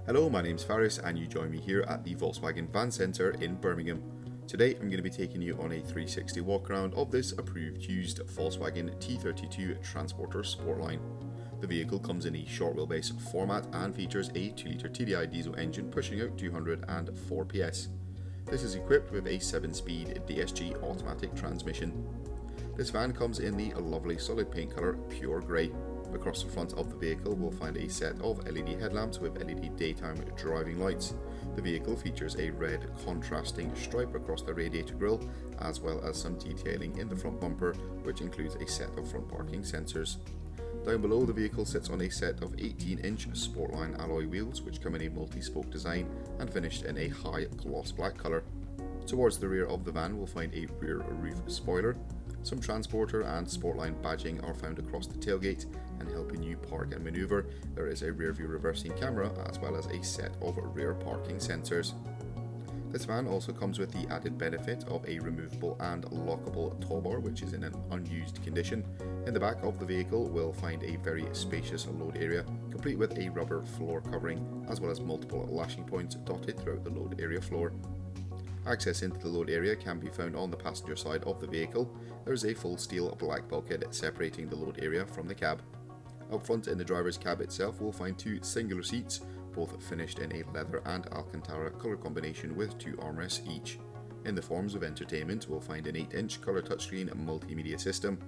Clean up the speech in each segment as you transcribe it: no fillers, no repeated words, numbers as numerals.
Hello, my name's Faris and you join me here at the Volkswagen Van Centre in Birmingham. Today I'm going to be taking you on a 360 walk around of this approved used Volkswagen T32 Transporter Sportline. The vehicle comes in a short wheelbase format and features a 2-litre TDI diesel engine pushing out 204 PS. This is equipped with a 7-speed DSG automatic transmission. This van comes in the lovely solid paint colour Pure Grey. Across the front of the vehicle we'll find a set of LED headlamps with LED daytime driving lights. The vehicle features a red contrasting stripe across the radiator grille, as well as some detailing in the front bumper, which includes a set of front parking sensors. Down below, the vehicle sits on a set of 18-inch Sportline alloy wheels, which come in a multi-spoke design and finished in a high gloss black colour. Towards the rear of the van we'll find a rear roof spoiler. Some transporter and Sportline badging are found across the tailgate, and helping you park and manoeuvre, there is a rear view reversing camera as well as a set of rear parking sensors. This van also comes with the added benefit of a removable and lockable tow bar, which is in an unused condition. In the back of the vehicle we'll find a very spacious load area, complete with a rubber floor covering, as well as multiple lashing points dotted throughout the load area floor. Access into the load area can be found on the passenger side of the vehicle. There is a full steel black bulkhead separating the load area from the cab. Up front in the driver's cab itself we'll find two singular seats, both finished in a leather and Alcantara colour combination with two armrests each. In the forms of entertainment we'll find an 8-inch colour touchscreen multimedia system.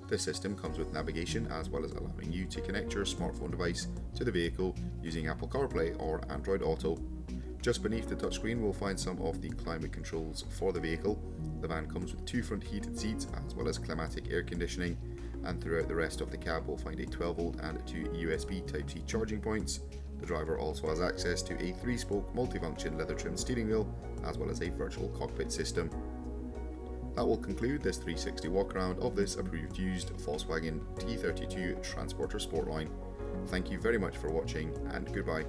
This system comes with navigation as well as allowing you to connect your smartphone device to the vehicle using Apple CarPlay or Android Auto. Just beneath the touchscreen we'll find some of the climate controls for the vehicle. The van comes with two front heated seats as well as climatic air conditioning, and throughout the rest of the cab we'll find a 12V and two USB Type-C charging points. The driver also has access to a 3-spoke multifunction leather trimmed steering wheel as well as a virtual cockpit system. That will conclude this 360 walk around of this approved used Volkswagen T32 Transporter Sportline. Thank you very much for watching and goodbye.